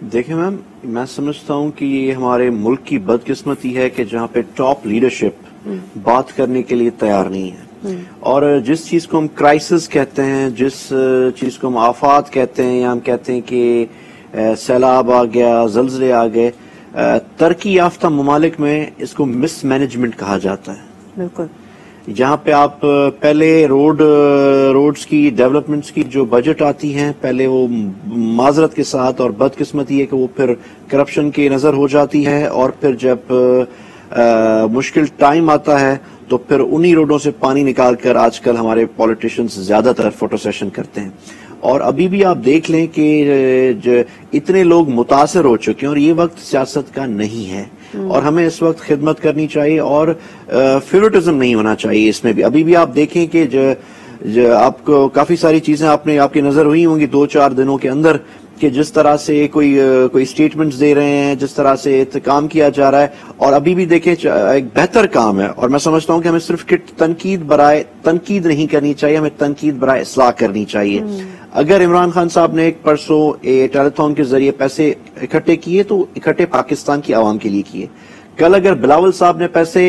دیکھیں میم، میں سمجھتا ہوں کہ یہ ہمارے ملک کی بدقسمتی ہے کہ جہاں پہ ٹاپ لیڈرشپ بات کرنے کے لیے تیار نہیں ہے، اور جس چیز کو ہم کرائسس کہتے ہیں، جس چیز کو ہم آفات کہتے ہیں، یا ہم کہتے ہیں کہ سیلاب آ گیا، زلزلے آ گئے، ترقی یافتہ ممالک میں اس کو مس مینجمنٹ کہا جاتا ہے. بالکل. جہاں پہ آپ پہلے روڈز کی ڈیولپمنٹس کی جو بجٹ آتی ہیں، پہلے وہ معذرت کے ساتھ، اور بدقسمتی ہے کہ وہ پھر کرپشن کی نظر ہو جاتی ہے، اور پھر جب مشکل ٹائم آتا ہے تو پھر انہی روڈوں سے پانی نکال کر آج کل ہمارے پولیٹیشینز زیادہ تر فوٹو سیشن کرتے ہیں. اور ابھی بھی آپ دیکھ لیں کہ اتنے لوگ متاثر ہو چکے ہیں، اور یہ وقت سیاست کا نہیں ہے، اور ہمیں اس وقت خدمت کرنی چاہیے، اور فیورٹزم نہیں ہونا چاہیے اس میں بھی. ابھی بھی آپ دیکھیں کہ آپ کو کافی ساری چیزیں آپ کی نظر ہوئی ہوں گی 2-4 دنوں کے اندر، کہ جس طرح سے کوئی سٹیٹمنٹس دے رہے ہیں، جس طرح سے کام کیا جا رہا ہے. اور ابھی بھی دیکھیں ایک بہتر کام ہے، اور میں سمجھتا ہوں کہ ہمیں صرف تنقید نہیں کرنی چاہیے، ہمیں تنقید برائے اصلاح کرنی چاہیے. اگر عمران خان صاحب نے ایک پرسوں ٹیلیتھون کے ذریعے پیسے اکٹھے کیے تو اکٹھے پاکستان کی عوام کے لیے کیے. کل اگر بلاول صاحب نے پیسے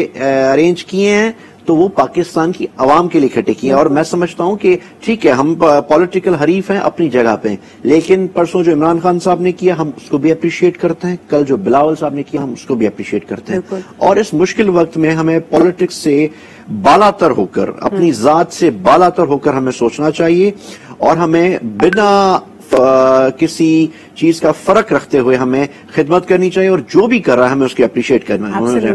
ارینج کیے ہیں تو وہ پاکستان کی عوام کے لیے اکٹھے کیے. اور میں سمجھتا ہوں کہ ٹھیک ہے، ہم پولیٹیکل حریف ہیں اپنی جگہ پہ، لیکن پرسوں جو عمران خان صاحب نے کیا ہم اس کو بھی اپریشیٹ کرتے ہیں، کل جو بلاول صاحب نے کیا ہم اس کو بھی اپریشیٹ کرتے ہیں. اور اس مشکل وقت میں ہمیں پولیٹکس سے بالا تر ہو کر، اپنی ذات سے بالا تر ہو کر ہمیں سوچنا چاہیے، اور ہمیں بنا کسی چیز کا فرق رکھتے ہوئے ہمیں خدمت کرنی چاہیے، اور جو بھی کر رہا ہے ہمیں اس کی اپریشیٹ کرنا ہے.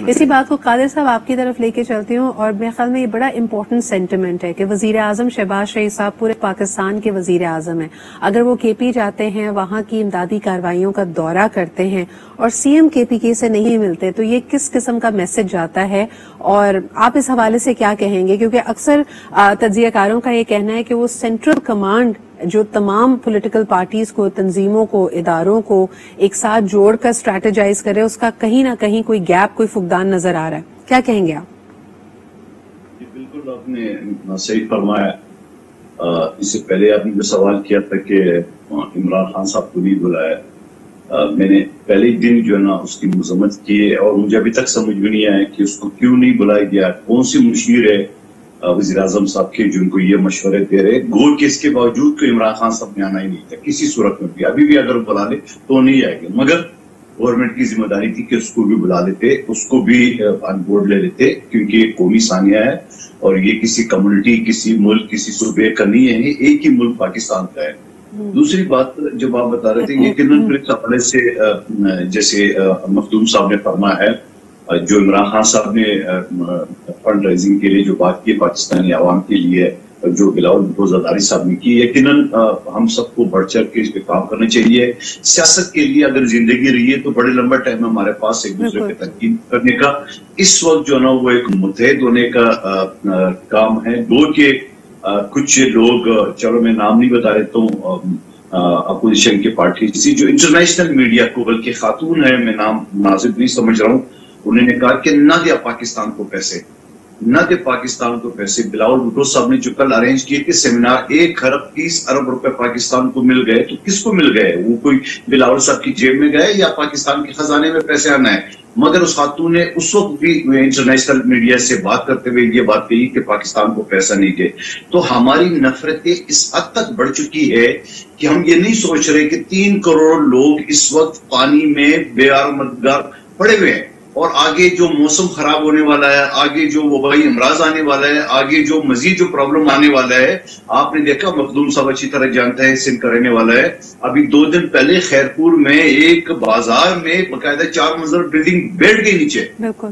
اسی بات کو قادر صاحب آپ کی طرف لے کے چلتی ہوں، اور میرے خیال میں یہ بڑا امپورٹنٹ سینٹیمنٹ ہے کہ وزیر اعظم شہباز شریف صاحب پورے پاکستان کے وزیر اعظم ہیں. اگر وہ کے پی جاتے ہیں، وہاں کی امدادی کارروائیوں کا دورہ کرتے ہیں، اور سی ایم کے پی کے سے نہیں ملتے، تو یہ کس قسم کا میسج جاتا ہے؟ اور آپ اس حوالے سے کیا کہیں گے؟ کیونکہ اکثر تجزیہ کاروں کا یہ کہنا ہے کہ وہ سینٹرل کمانڈ جو تمام پولیٹیکل پارٹیز کو، تنظیموں کو، اداروں کو ایک ساتھ جوڑ کر اسٹریٹجائز کرے، اس کا کہیں نہ کہیں کوئی گیپ، کوئی فقدان نظر آ رہا ہے. کیا کہیں گے آپ؟ بالکل آپ نے صحیح فرمایا. اس سے پہلے آپ نے جو سوال کیا تھا کہ عمران خان صاحب کو نہیں بلایا، میں نے پہلے دن جو ہے نا اس کی مذمت کی، اور مجھے ابھی تک سمجھ میں نہیں آیا کہ اس کو کیوں نہیں بلایا گیا. کون سی مشیر ہے وزیر اعظم صاحب کے جن کو یہ مشورے دے رہے، گو کہ اس کے باوجود کہ عمران خان صاحب نے آنا ہی نہیں تھا کسی صورت میں بھی. ابھی بھی اگر بلا لے تو نہیں آئے گا، مگر گورنمنٹ کی ذمہ داری تھی کہ اس کو بھی بلا لیتے، اس کو بھی آن بورڈ لے لیتے، کیونکہ یہ قومی ثانیہ ہے، اور یہ کسی کمیونٹی، کسی ملک، کسی صوبے کا نہیں ہے، ایک ہی ملک پاکستان کا ہے. دوسری بات جب آپ بتا رہے تھے یقیناً پھر اس حوالے سے جیسے مخدوم صاحب نے فرمایا ہے، جو عمران خان صاحب نے فنڈ ریزنگ کے لیے جو بات کی پاکستانی عوام کے لیے، جو بلاول بھٹو زرداری صاحب نے کی، یقیناً ہم سب کو بڑھ چڑھ کے اس پہ کام کرنا چاہیے. سیاست کے لیے اگر زندگی رہی ہے تو بڑے لمبا ٹائم ہمارے پاس ایک دوسرے پہ تنقید کرنے کا. اس وقت جو ہے نا وہ ایک متحد ہونے کا کام ہے. دو کہ کچھ لوگ، چلو میں نام نہیں بتا دیتا ہوں، اپوزیشن کے پارٹی جو انٹرنیشنل میڈیا کو، بلکہ خاتون ہے، میں نام مناسب نہیں سمجھ رہا ہوں، انہوں نے کہا کہ نہ دیا پاکستان کو پیسے، نہ دے پاکستان کو پیسے. بلاول بھٹو صاحب نے جو کل ارینج کیے تھے سیمینار، 1.30 ارب روپے پاکستان کو مل گئے، تو کس کو مل گئے؟ وہ کوئی بلاول صاحب کی جیب میں گئے یا پاکستان کے خزانے میں پیسے آنا ہے؟ مگر اس خاتون نے اس وقت بھی انٹرنیشنل میڈیا سے بات کرتے ہوئے یہ بات کہی کہ پاکستان کو پیسہ نہیں دے. تو ہماری نفرتیں اس حد تک بڑھ چکی ہے کہ ہم یہ نہیں سوچ رہے کہ 3 کروڑ لوگ اس وقت پانی میں بے آر مددگار پڑے ہوئے ہیں، اور آگے جو موسم خراب ہونے والا ہے، آگے جو وبائی امراض آنے والا ہے، آگے جو مزید جو پرابلم آنے والا ہے. آپ نے دیکھا، مخدوم صاحب اچھی طرح جانتا ہے سندھ کا رہنے والا ہے، ابھی 2 دن پہلے خیرپور میں ایک بازار میں باقاعدہ 4 منزل بلڈنگ بیٹھ گئی نیچے.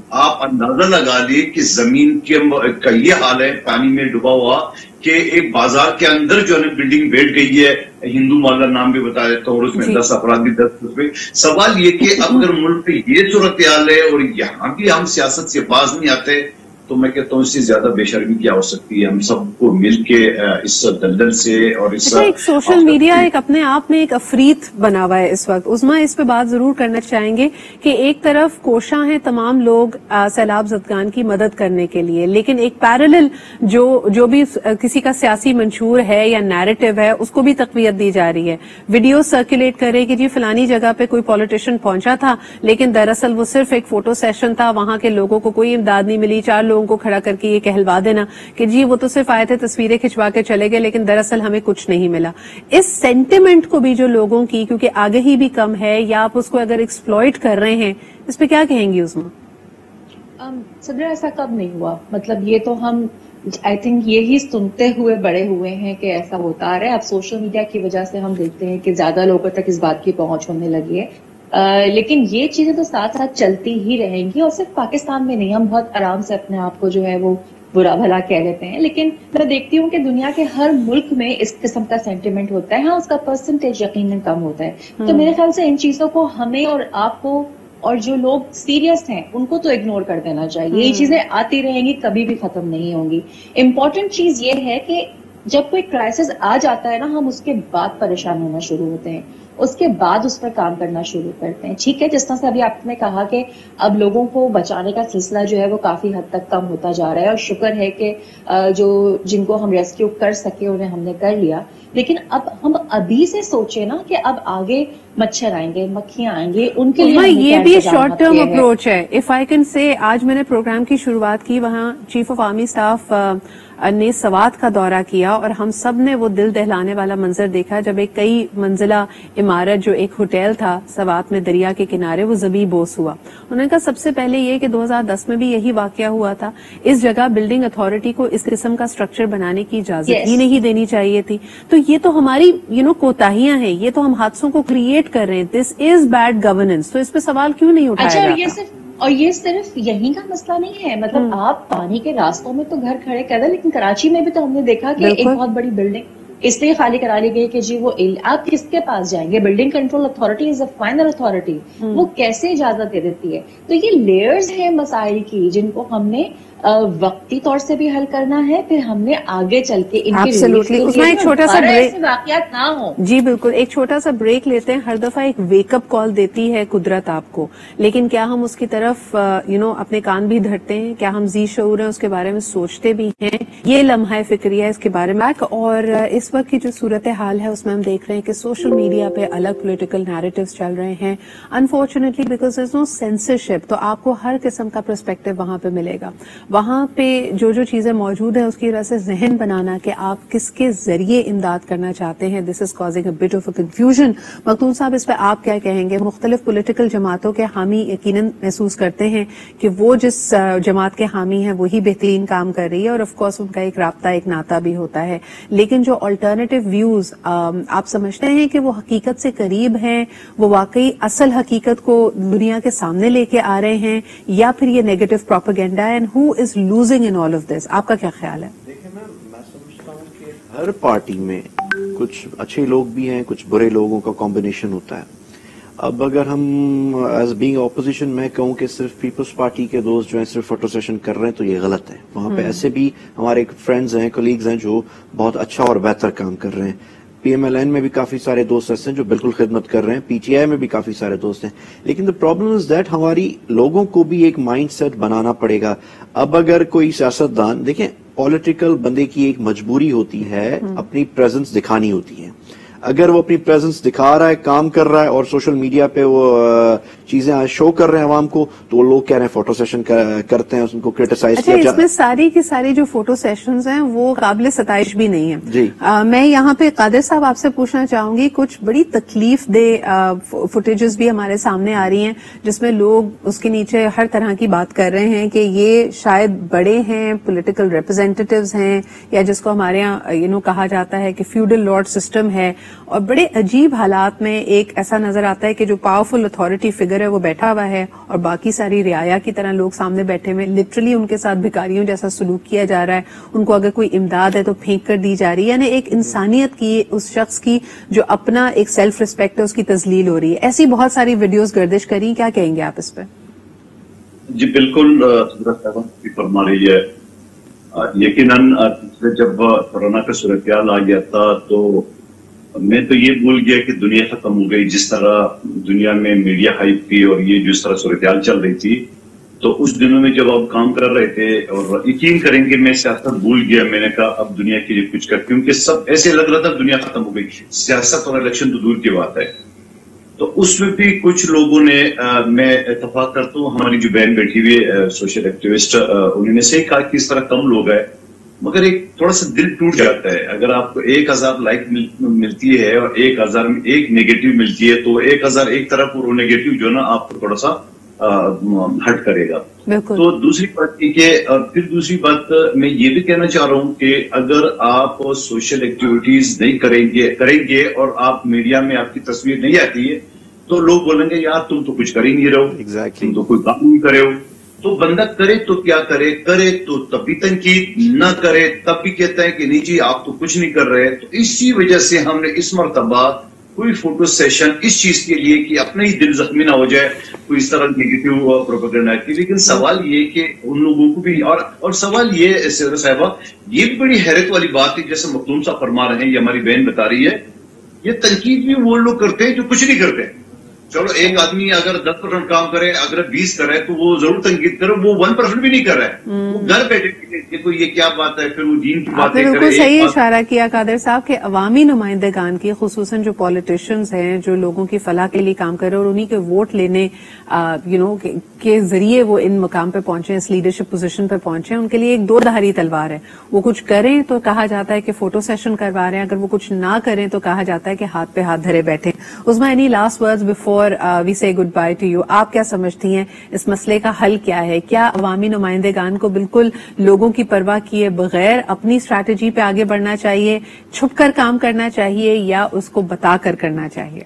آپ اندازہ لگا لیے کہ زمین کا یہ حال ہے پانی میں ڈوبا ہوا، کہ ایک بازار کے اندر جو ہے بلڈنگ بیٹھ گئی ہے. ہندو محلہ نام بھی بتا دیتا ہوں، اور اس میں 10 افراد بھی 10 روپے. سوال یہ کہ اب اگر ملک پہ یہ صورتحال ہے اور یہاں بھی ہم سیاست سے باز نہیں آتے، تو میں کہتا ہوں اس سے زیادہ بے شرمی کیا ہو سکتی ہے. ہم سب کو مل کے اس دلدل سے اور اس ایک سوشل میڈیا ایک اپنے آپ میں ایک افریت بنا ہوا ہے اس وقت. عظما اس پہ بات ضرور کرنا چاہیں گے کہ ایک طرف کوشاں ہیں تمام لوگ سیلاب زدگان کی مدد کرنے کے لیے، لیکن ایک پیرالل جو بھی کسی کا سیاسی منشور ہے یا نیریٹو ہے اس کو بھی تقویت دی جا رہی ہے. ویڈیو سرکولیٹ کرے کہ جی فلانی جگہ پہ کوئی پولیٹیشین پہنچا تھا لیکن دراصل وہ صرف ایک فوٹو سیشن تھا، وہاں کے لوگوں کو کوئی امداد نہیں ملی. 4 لوگوں کو کھڑا کر کے یہ کہلوا دینا کہ جی وہ تو صرف آئے تھے تصویریں کھنچوا کے چلے گئے لیکن دراصل ہمیں کچھ نہیں ملا. اس سینٹیمنٹ کو بھی جو لوگوں کی کیونکہ آگہی بھی کم ہے یا آپ اس کو اگر ایکسپلوئٹ کر رہے ہیں، اس پہ کیا کہیں گی عظما؟ صدر ایسا کب نہیں ہوا، مطلب یہ تو ہم آئی تھنک یہی سنتے ہوئے بڑے ہوئے ہیں کہ ایسا ہوتا آ رہا ہے. اب سوشل میڈیا کی وجہ سے ہم دیکھتے ہیں کہ زیادہ لوگوں تک اس بات کی پہنچ ہونے لگی ہے. لیکن یہ چیزیں تو ساتھ ساتھ چلتی ہی رہیں گی، اور صرف پاکستان میں نہیں. ہم بہت آرام سے اپنے آپ کو جو ہے وہ برا بھلا کہہ لیتے ہیں، لیکن میں دیکھتی ہوں کہ دنیا کے ہر ملک میں اس قسم کا سینٹیمنٹ ہوتا ہے. ہاں اس کا پرسنٹیج یقیناً کم ہوتا ہے. تو میرے خیال سے ان چیزوں کو ہمیں اور آپ کو اور جو لوگ سیریس ہیں ان کو تو اگنور کر دینا چاہیے. یہ چیزیں آتی رہیں گی، کبھی بھی ختم نہیں ہوں گی. امپورٹنٹ چیز یہ ہے کہ جب کوئی کرائسس آ جاتا ہے نا، ہم اس کے بعد پریشان ہونا شروع ہوتے ہیں، اس کے بعد اس پر کام کرنا شروع کرتے ہیں. ٹھیک ہے، جس طرح سے ابھی آپ نے کہا کہ اب لوگوں کو بچانے کا سلسلہ جو ہے وہ کافی حد تک کم ہوتا جا رہا ہے، اور شکر ہے کہ جن کو ہم ریسکیو کر سکے انہیں ہم نے کر لیا. لیکن اب ہم ابھی سے سوچے نا کہ اب آگے مچھر آئیں گے، مکھیاں آئیں گے، ان کے لیے یہ بھی شارٹ ٹرم اپروچ ہے. اف آئی کین سے، آج میں نے پروگرام کی شروعات کی، وہاں چیف آف آرمی اسٹاف نے سوات کا دورہ کیا اور ہم سب نے وہ دل دہلانے والا منظر دیکھا جب ایک کئی منزلہ عمارت جو ایک ہوٹل تھا سوات میں دریا کے کنارے، وہ زمین بوس ہوا. انہوں نے کہا سب سے پہلے یہ کہ 2010 میں بھی یہی واقعہ ہوا تھا. اس جگہ بلڈنگ اتھارٹی کو اس قسم کا اسٹرکچر بنانے کی اجازت ہی نہیں دینی چاہیے تھی. تو یہ تو ہماری کوتاہیاں ہیں، یہ تو ہم حادثوں کو کریٹ کر رہے ہیں. This is bad governance. تو اس پہ سوال کیوں نہیں اٹھایا جاتا؟ اور یہ صرف یہیں کا مسئلہ نہیں ہے، مطلب آپ پانی کے راستوں میں تو گھر کھڑے کر رہے، لیکن کراچی میں بھی تو ہم نے دیکھا کہ ایک بہت بڑی بلڈنگ اس لیے خالی کرا لی گئی کہ جی وہ آپ کس کے پاس جائیں گے؟ Building control authority is a final authority, وہ کیسے اجازت دے دیتی ہے؟ تو یہ لیئرز ہیں مسائل کی جن کو ہم نے وقتی طور سے بھی حل کرنا ہے، پھر ہم نے آگے چل کے ان کے ایک چھوٹا سا بریک، واقعات نہ ہوں. جی بالکل، ایک چھوٹا سا بریک لیتے ہیں. ہر دفعہ ایک ویک اپ کال دیتی ہے قدرت آپ کو، لیکن کیا ہم اس کی طرف اپنے کان بھی دھرتے ہیں؟ کیا ہم ذی شعور ہیں اس کے بارے میں سوچتے بھی ہیں؟ یہ لمحہ فکریہ اس کے بارے میں. اور اس وقت کی جو صورتحال ہے اس میں ہم دیکھ رہے ہیں کہ سوشل میڈیا پہ الگ پولیٹیکل نیریٹوز چل رہے ہیں. Unfortunately because there is no censorship, تو آپ کو ہر قسم کا پرسپیکٹو وہاں پہ ملے گا. وہاں پہ جو چیزیں موجود ہیں اس کی وجہ سے ذہن بنانا کہ آپ کس کے ذریعے امداد کرنا چاہتے ہیں، this is causing a bit of a confusion. مختوم صاحب اس پہ آپ کیا کہیں گے؟ مختلف پولیٹیکل جماعتوں کے حامی یقیناً محسوس کرتے ہیں کہ وہ جس جماعت کے حامی ہیں وہی بہترین کام کر رہی ہے، اور آف کورس ان کا ایک رابطہ، ایک ناطہ بھی ہوتا ہے. لیکن جو آلٹرنیٹو ویوز آپ سمجھتے ہیں کہ وہ حقیقت سے قریب ہیں، وہ واقعی اصل حقیقت کو دنیا کے سامنے لے کے آ رہے ہیں، یا پھر یہ نیگیٹو پروپیگنڈا ہے؟ And who is losing in all of this? آپ کا کیا خیال ہے؟ دیکھیں میں سمجھتا ہوں کہ ہر پارٹی میں کچھ اچھے لوگ بھی ہیں، کچھ برے لوگوں کا کمبینیشن ہوتا ہے. اب اگر ہم ایز بینگ اپوزیشن میں کہوں کہ صرف پیپلز پارٹی کے دوست جو ہیں صرف فوٹو سیشن کر رہے ہیں تو یہ غلط ہے. وہاں پہ ایسے بھی ہمارے فرینڈز ہیں، کولیگز ہیں جو بہت اچھا اور بہتر کام کر رہے ہیں. پی ایم ایل این میں بھی کافی سارے دوست ایسے ہیں جو بالکل خدمت کر رہے ہیں. پی ٹی آئی میں بھی کافی سارے دوست ہیں. لیکن دا پرابلم از دیٹ ہماری لوگوں کو بھی ایک مائنڈ سیٹ بنانا پڑے گا. اب اگر کوئی سیاستدان، دیکھیں پولیٹیکل بندے کی ایک مجبوری ہوتی ہے اپنی پریزنس دکھانی ہوتی ہے. اگر وہ اپنی پریزنس دکھا رہا ہے، کام کر رہا ہے اور سوشل میڈیا پہ وہ چیزیں شو کر رہے ہیں عوام کو، تو وہ لوگ کہہ رہے ہیں فوٹو سیشن کرتے ہیں، ان کو کرٹیسائز کیا جاتا ہے. اس میں ساری کی ساری جو فوٹو سیشنز ہیں وہ قابل ستائش بھی نہیں ہیں. جی میں یہاں پہ قادر صاحب آپ سے پوچھنا چاہوں گی، کچھ بڑی تکلیف دہ فوٹیجز بھی ہمارے سامنے آ رہی ہیں جس میں لوگ اس کے نیچے ہر طرح کی بات کر رہے ہیں کہ یہ شاید بڑے ہیں، پولیٹیکل ریپرزینٹیٹیوز ہیں، یا جس کو ہمارے یہاں کہا جاتا ہے کہ فیوڈل لارڈ سسٹم ہے. اور بڑے عجیب حالات میں ایک ایسا نظر آتا ہے کہ جو پاورفل اتھارٹی فگر ہے وہ بیٹھا ہوا ہے اور باقی ساری رعایا کی طرح لوگ سامنے بیٹھے ہوئے، لٹرلی ان کے ساتھ بھکاریوں جیسا سلوک کیا جا رہا ہے. ان کو اگر کوئی امداد ہے تو پھینک کر دی جا رہی ہے. یعنی ایک انسانیت کی، اس شخص کی جو اپنا ایک سیلف ریسپیکٹ ہے، اس کی تذلیل ہو رہی ہے. ایسی بہت ساری ویڈیوز گردش کری، کیا کہیں گے آپ اس پہ؟ جی بالکل فرما رہی ہے. یقیناً جب کورونا کا صورتحال آ گیا تھا تو میں تو یہ بھول گیا کہ دنیا ختم ہو گئی. جس طرح دنیا میں میڈیا ہائپ تھی اور یہ جس طرح صورتحال چل رہی تھی تو اس دنوں میں جب آپ کام کر رہے تھے اور یقین کریں گے میں سیاست بھول گیا. میں نے کہا اب دنیا کے لیے کچھ کر, کیونکہ سب ایسے لگ رہا تھا دنیا ختم ہو گئی. سیاست اور الیکشن تو دور کی بات ہے. تو اس میں بھی کچھ لوگوں نے میں اتفاق کرتا ہوں, ہماری جو بہن بیٹھی ہوئی سوشل ایکٹیوسٹ, انہوں نے صحیح کہا کہ اس طرح کم لوگ ہیں مگر ایک تھوڑا سا دل ٹوٹ جاتا ہے. اگر آپ کو 1000 لائک ملتی ہے اور 1000 میں ایک نیگیٹو ملتی ہے تو 1000 ایک طرف اور وہ نیگیٹو جو نا آپ کو تھوڑا سا ہٹ کرے گا. تو دوسری بات یہ کہ پھر دوسری بات میں یہ بھی کہنا چاہ رہا ہوں کہ اگر آپ سوشل ایکٹیویٹیز نہیں کریں گے اور آپ میڈیا میں آپ کی تصویر نہیں آتی ہے تو لوگ بولیں گے یار تم تو کچھ کر ہی نہیں رہے ہو, تم تو کوئی کام نہیں کرے ہو. تو بندہ کرے تو کیا کرے, کرے تو تب بھی تنقید, نہ کرے تب بھی کہتا ہے کہ نہیں جی آپ تو کچھ نہیں کر رہے. تو اسی وجہ سے ہم نے اس مرتبہ کوئی فوٹو سیشن اس چیز کے لیے کہ اپنے ہی دل زخمی نہ ہو جائے کوئی اس طرح نیگیٹو پروپیگنڈا کی. لیکن سوال یہ کہ ان لوگوں کو بھی اور سوال یہ صاحبہ یہ بھی بڑی حیرت والی بات ہے جیسے مخدوم صاحب فرما رہے ہیں, یہ ہماری بہن بتا رہی ہے, یہ تنقید بھی وہ لوگ کرتے ہیں جو کچھ نہیں کرتے. چلو ایک آدمی اگر 10% کام کرے, اگر 20 کرے تو وہ ضرور تنقید کرے, وہ 1% بھی نہیں کر رہا ہے, وہ گھر بیٹھے دیکھو یہ کیا بات ہے, پھر وہ دین کی باتیں کرے. بالکل صحیح اشارہ کیا قادر صاحب کہ عوامی نمائندگان کی, خصوصاً جو پولیٹیشنز ہیں جو لوگوں کی فلاح کے لیے کام کر رہے ہیں اور انہی کے ووٹ لینے کے ذریعے وہ ان مقام پہ پہنچے, اس لیڈرشپ پوزیشن پہ پہنچے, ان کے لیے ایک دو دھاری تلوار ہے. وہ کچھ کریں تو کہا جاتا ہے کہ فوٹو سیشن کروا رہے ہیں, اگر وہ کچھ نہ کریں تو کہا جاتا ہے کہ ہاتھ پہ ہاتھ دھرے بیٹھے. Uzma any last words before we say good by two you, آپ کیا سمجھتی ہیں اس مسئلے کا حل کیا ہے؟ کیا عوامی نمائندگان کو بالکل لوگوں کی پرواہ کیے بغیر اپنی اسٹریٹجی پہ آگے بڑھنا چاہیے, چھپ کر کام کرنا چاہیے, یا اس کو بتا کر کرنا چاہیے؟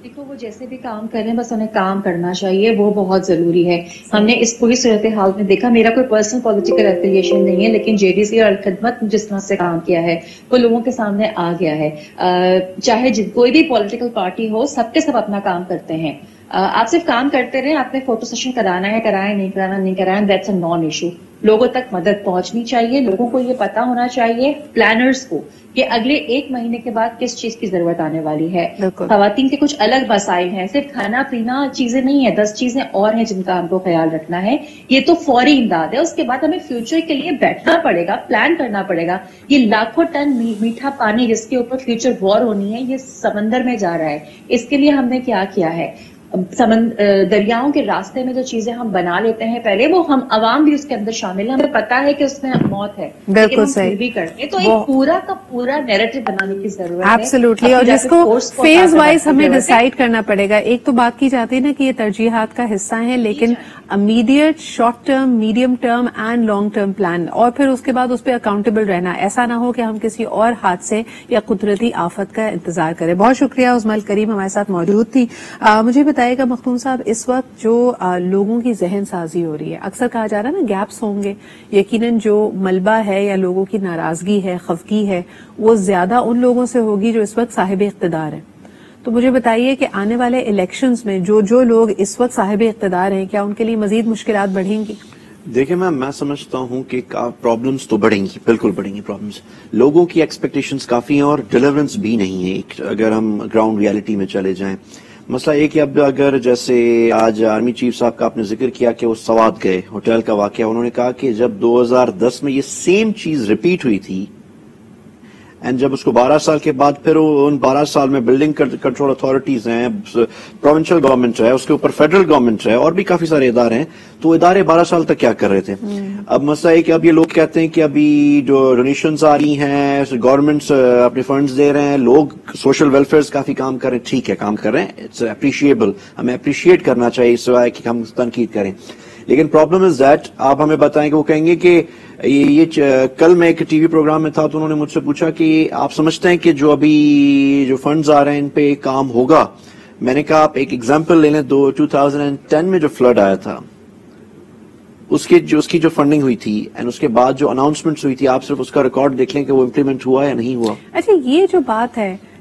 دیکھو وہ جیسے بھی کام کر رہے ہیں بس انہیں کام کرنا چاہیے, وہ بہت ضروری ہے. ہم نے اس پوری صورتحال میں دیکھا, میرا کوئی پرسنل پولیٹیکل ایفیلیشن نہیں ہے لیکن جے ڈی سی اور الخدمت جس طرح سے کام کیا ہے وہ لوگوں کے سامنے آ گیا ہے. چاہے کوئی بھی پولیٹیکل پارٹی ہو, سب کے سب اپنا کام کرتے ہیں. آپ صرف کام کرتے رہیں, آپ نے فوٹو سیشن کرانا ہے کرائیں, نہیں کرانا نہیں کرائیں, دیٹس اے نان ایشو. لوگوں تک مدد پہنچنی چاہیے, لوگوں کو یہ پتا ہونا چاہیے, پلانرز کو, کہ اگلے 1 مہینے کے بعد کس چیز کی ضرورت آنے والی ہے. خواتین کے کچھ الگ مسائل ہیں, صرف کھانا پینا چیزیں نہیں ہیں, 10 چیزیں اور ہیں جن کا ہم کو خیال رکھنا ہے. یہ تو فوری امداد ہے, اس کے بعد ہمیں فیوچر کے لیے بیٹھنا پڑے گا, پلان کرنا پڑے گا. یہ لاکھوں ٹن میٹھا پانی جس کے اوپر فیوچر وار ہونی ہے, یہ سمندر میں جا رہا ہے. اس کے لیے ہم نے کیا کیا ہے, دریاؤں کے راستے میں جو چیزیں ہم بنا لیتے ہیں پہلے, وہ ہم عوام بھی اس کے اندر شامل ہیں, ہمیں پتا ہے کہ اس میں موت ہے, بالکل صحیح بھی کرتے. تو ایک پورا کا پورا نیریٹو بنانے کی ضرورت ہے ایبسولوٹلی, اور جس کو فیز وائز ہمیں ڈیسائیڈ کرنا پڑے گا. ایک تو بات کی جاتی ہے نا کہ یہ ترجیحات کا حصہ ہیں, لیکن immediate, short term, medium term and long term plan, اور پھر اس کے بعد اس پہ اکاؤنٹیبل رہنا. ایسا نہ ہو کہ ہم کسی اور حادثے یا قدرتی آفت کا انتظار کریں. بہت شکریہ. عظمیٰ الکریم ہمارے ساتھ موجود تھی. مجھے بتائیے گا مخدوم صاحب, اس وقت جو لوگوں کی ذہن سازی ہو رہی ہے, اکثر کہا جا رہا ہے نا گیپس ہوں گے, یقیناً جو ملبہ ہے یا لوگوں کی ناراضگی ہے, خفگی ہے, وہ زیادہ ان لوگوں سے ہوگی جو اس وقت صاحب اقتدار ہیں. تو مجھے بتائیے کہ آنے والے الیکشنز میں جو لوگ اس وقت صاحب اقتدار ہیں, کیا ان کے لیے مزید مشکلات بڑھیں گی؟ دیکھیں میں سمجھتا ہوں کہ پرابلمز تو بڑھیں گی, بالکل بڑھیں گی پرابلمز. لوگوں کی ایکسپیکٹیشنز کافی ہیں اور ڈیلیورنس بھی نہیں ہے. اگر ہم گراؤنڈ ریالٹی میں چلے جائیں, مسئلہ یہ کہ اب اگر جیسے آج آرمی چیف صاحب کا آپ نے ذکر کیا کہ وہ سوات گئے, ہوٹل کا واقعہ, انہوں نے کہا کہ جب 2010 میں یہ سیم چیز ریپیٹ ہوئی تھی, اینڈ جب اس کو 12 سال کے بعد پھر ان 12 سال میں بلڈنگ کنٹرول اتھارٹیز ہیں, پروونشل گورنمنٹ ہے, اس کے اوپر فیڈرل گورنمنٹ ہے, اور بھی کافی سارے ادارے ہیں, تو ادارے 12 سال تک کیا کر رہے تھے. اب مسئلہ ہے کہ اب یہ لوگ کہتے ہیں کہ ابھی جو ڈونیشنز آ رہی ہیں, گورنمنٹس اپنے فنڈز دے رہے ہیں, لوگ سوشل ویلفیئر کافی کام کر رہے ہیں, ٹھیک ہے کام کر رہے ہیں, اٹس اپریشیبل, ہمیں اپریشیٹ کرنا چاہیے سوائے کہ ہم تنقید کریں. لیکن پرابلم از دیٹ, آپ ہمیں بتائیں کہ وہ کہیں گے کہ یہ کل میں ایک ٹی وی پروگرام میں تھا تو انہوں نے مجھ سے پوچھا کہ آپ سمجھتے ہیں کہ جو ابھی جو فنڈز آ رہے ہیں ان پہ کام ہوگا. میں نے کہا آپ ایک ایگزامپل لے لیں, 2010 میں جو فلڈ آیا تھا اس کی جو فنڈنگ ہوئی تھی اینڈ اس کے بعد جو اناؤنسمنٹس ہوئی تھی, آپ صرف اس کا ریکارڈ دیکھ لیں کہ وہ امپلیمنٹ ہوا یا نہیں ہوا. اچھا, یہ جو بات ہے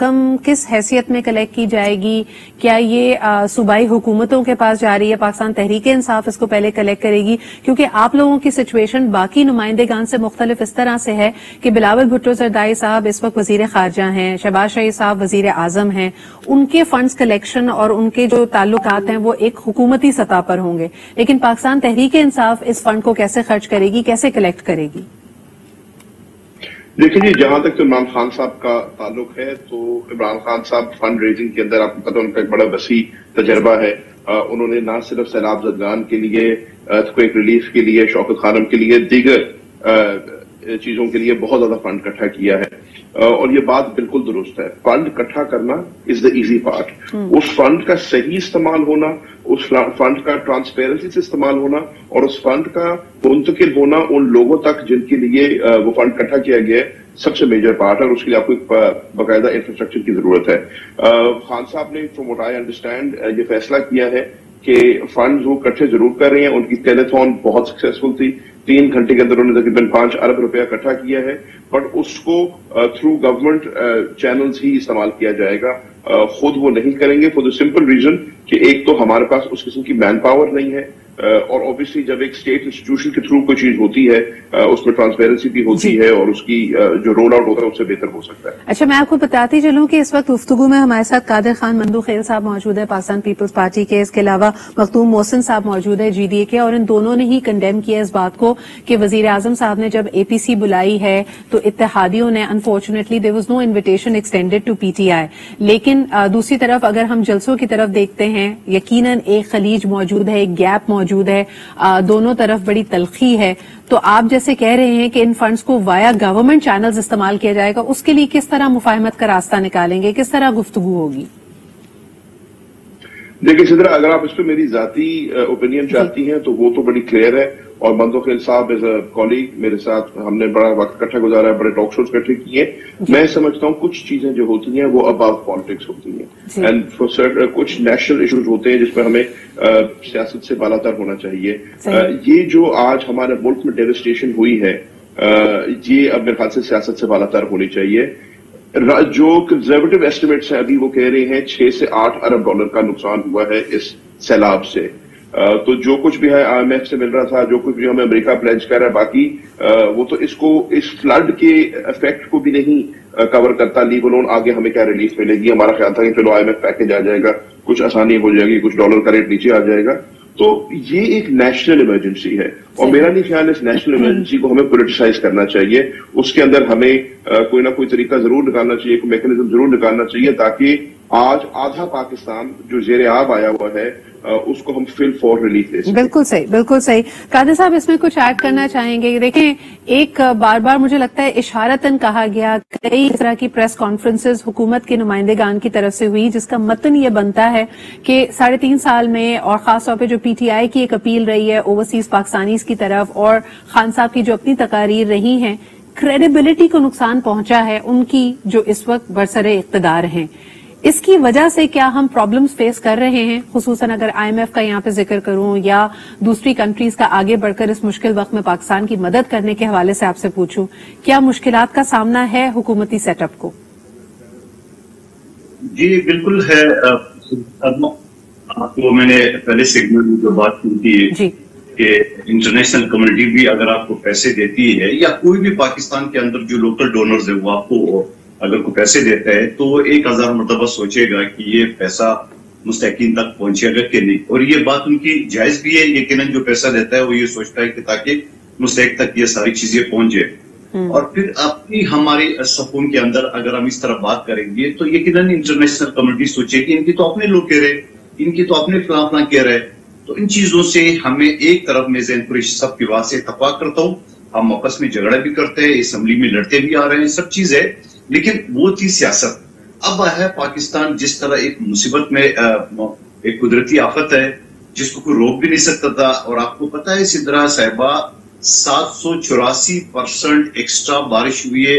رقم کس حیثیت میں کلیکٹ کی جائے گی؟ کیا یہ صوبائی حکومتوں کے پاس جا رہی ہے؟ پاکستان تحریک انصاف اس کو پہلے کلیکٹ کرے گی؟ کیونکہ آپ لوگوں کی سچویشن باقی نمائندگان سے مختلف اس طرح سے ہے کہ بلاول بھٹو زرداری صاحب اس وقت وزیر خارجہ ہیں، شہباز شریف صاحب وزیر اعظم ہیں، ان کے فنڈز کلیکشن اور ان کے جو تعلقات ہیں وہ ایک حکومتی سطح پر ہوں گے، لیکن پاکستان تحریک انصاف اس فنڈ کو کیسے خرچ کرے گی، کیسے کلیکٹ کرے گی؟ دیکھیں جی، جہاں تک عمران خان صاحب کا تعلق ہے تو عمران خان صاحب فنڈ ریزنگ کے اندر آپ کو پتہ ان کا ایک بڑا وسیع تجربہ ہے. انہوں نے نہ صرف سیلاب زدگان کے لیے، ارتھکویک ریلیف کے لیے، شوکت خانم کے لیے، دیگر چیزوں کے لیے بہت زیادہ فنڈ اکٹھا کیا ہے، اور یہ بات بالکل درست ہے. فنڈ اکٹھا کرنا از دا ایزی پارٹ. اس فنڈ کا صحیح استعمال ہونا، اس فنڈ کا ٹرانسپیرنسی سے استعمال ہونا، اور اس فنڈ کا منتقل ہونا ان لوگوں تک جن کے لیے وہ فنڈ اکٹھا کیا گیا ہے، سب سے میجر پارٹ ہے، اور اس کے لیے آپ کو ایک باقاعدہ انفراسٹرکچر کی ضرورت ہے. خان صاحب نے فرام واٹ آئی انڈرسٹینڈ یہ فیصلہ کیا ہے کہ فنڈز وہ اکٹھے ضرور کر رہے ہیں. ان کی ٹیلیتھون بہت سکسیسفل تھی، 3 گھنٹے کے اندر انہوں نے تقریباً 5 ارب روپیہ اکٹھا کیا ہے، بٹ اس کو تھرو گورنمنٹ چینلز ہی استعمال کیا جائے گا. خود وہ نہیں کریں گے فور دا سمپل ریزن کہ ایک تو ہمارے پاس اس قسم کی مین پاور نہیں ہے، اور اوبیسلی جب ایک اسٹیٹ انسٹیٹیوشن کے تھرو کوئی چیز ہوتی ہے اس میں ٹرانسپیرنسی بھی ہوتی ہے، اور اس کی جو رول آؤٹ ہوتا ہے اس سے بہتر ہو سکتا ہے. اچھا، میں آپ کو بتاتی چلوں کہ اس وقت گفتگو میں ہمارے ساتھ قادر خان مندو خیل صاحب موجود ہے پاکستان پیپلز پارٹی کے، اس کے علاوہ مختوم محسن صاحب موجود ہے GDA کے، اور ان دونوں نے ہی کنڈیم کیا اس بات کو کہ وزیر اعظم صاحب نے جب APC بلائی ہے تو اتحادیوں نے unfortunately there was no invitation extended to PTI. لیکن دوسری طرف اگر ہم جلسوں کی طرف دیکھتے ہیں، یقیناً ایک خلیج موجود ہے، ایک گیپ موجود ہے، دونوں طرف بڑی تلخی ہے. تو آپ جیسے کہہ رہے ہیں کہ ان فنڈز کو وایا گورنمنٹ چینلز استعمال کیا جائے گا، اس کے لیے کس طرح مفاہمت کا راستہ نکالیں گے، کس طرح گفتگو ہوگی؟ دیکھیں سدرا، اگر آپ اس پہ میری ذاتی اوپینین چاہتی ہیں تو وہ تو بڑی کلیئر ہے، اور مندو خیل صاحب ایز اے کولیگ میرے ساتھ ہم نے بڑا وقت اکٹھا گزارا ہے، بڑے ٹاک شوز اکٹھے کیے. میں سمجھتا ہوں کچھ چیزیں جو ہوتی ہیں وہ اباؤ پالیٹکس ہوتی ہیں، اینڈ فار کچھ نیشنل ایشوز ہوتے ہیں جس پہ ہمیں سیاست سے بالاتر ہونا چاہیے. یہ جو آج ہمارے ملک میں ڈیوسٹیشن ہوئی ہے، یہ اب میرے خیال سے سیاست سے بالاتر ہونی چاہیے. جو کنزرویٹو ایسٹیمیٹس ہیں ابھی وہ کہہ رہے ہیں 6 سے 8 ارب ڈالر کا نقصان ہوا ہے اس سیلاب سے. تو جو کچھ بھی ہے IMF سے مل رہا تھا، جو کچھ بھی ہمیں امریکہ پلیج کر رہا ہے، باقی وہ تو اس فلڈ کے افیکٹ کو بھی نہیں کور کرتا، لیو الون آگے ہمیں کیا ریلیف ملے گی. ہمارا خیال تھا کہ چلو IMF پیکج آ جائے گا، کچھ آسانی ہو جائے گی، کچھ ڈالر کا ریٹ نیچے آ جائے گا. تو یہ ایک نیشنل ایمرجنسی ہے، اور میرا نہیں خیال اس نیشنل ایمرجنسی کو ہمیں پولیٹیسائز کرنا چاہیے. اس کے اندر ہمیں کوئی نہ کوئی طریقہ ضرور نکالنا چاہیے، کوئی میکینزم ضرور نکالنا چاہیے، تاکہ آج آدھا پاکستان جو زیر آب آیا ہوا ہے اس کو ہم فل فور ریلیف دے سکیں. بالکل صحیح، بالکل صحیح. قادر صاحب اس میں کچھ ایڈ کرنا چاہیں گے؟ دیکھیں، ایک بار بار مجھے لگتا ہے اشارتاً کہا گیا، کئی اس طرح کی پریس کانفرنسز حکومت کے نمائندگان کی طرف سے ہوئی جس کا متن یہ بنتا ہے کہ 3.5 سال میں، اور خاص طور پہ جو PTI کی ایک اپیل رہی ہے اوورسیز پاکستانیز کی طرف، اور خان صاحب کی جو اپنی تقاریر رہی ہیں، کریڈیبلٹی کو نقصان پہنچا ہے ان کی جو اس وقت برسر اقتدار ہیں. اس کی وجہ سے کیا ہم پرابلمز فیس کر رہے ہیں؟ خصوصاً اگر IMF کا یہاں پہ ذکر کروں یا دوسری کنٹریز کا آگے بڑھ کر اس مشکل وقت میں پاکستان کی مدد کرنے کے حوالے سے آپ سے پوچھوں، کیا مشکلات کا سامنا ہے حکومتی سیٹ اپ کو؟ جی بالکل ہے. آپ کو میں نے پہلے سیگمنٹ میں جو بات کی تھی کہ انٹرنیشنل کمیونٹی بھی اگر آپ کو پیسے دیتی ہے، یا کوئی بھی پاکستان کے اندر جو لوکل ڈونرز ہے وہ آپ کو اگر کوئی پیسے دیتا ہے تو وہ 1000 مرتبہ سوچے گا کہ یہ پیسہ مستحقین تک پہنچے گا کہ نہیں. اور یہ بات ان کی جائز بھی ہے، یقیناً جو پیسہ دیتا ہے وہ یہ سوچتا ہے کہ تاکہ مستحق تک یہ ساری چیزیں پہنچے. اور پھر اپنی ہمارے صفون کے اندر اگر ہم اس طرح بات کریں گے تو یقیناً انٹرنیشنل کمیونٹی سوچے کہ ان کی تو اپنے لوگ کہہ رہے، ان کی تو اپنے فلاں فلاں کہہ رہے. تو ان چیزوں سے ہمیں ایک طرف میں زین قریشی صاحب کی بات سے اتفاق کرتا ہوں، ہم آپس میں جھگڑا بھی کرتے ہیں، اسمبلی میں لڑتے بھی آ رہے ہیں، سب چیز ہے، لیکن وہ تھی سیاست. اب ہے پاکستان جس طرح ایک مصیبت میں ایک قدرتی آفت ہے جس کو کوئی روک بھی نہیں سکتا تھا. اور آپ کو پتا ہے سدرا صاحبہ 784% ایکسٹرا بارش ہوئی ہے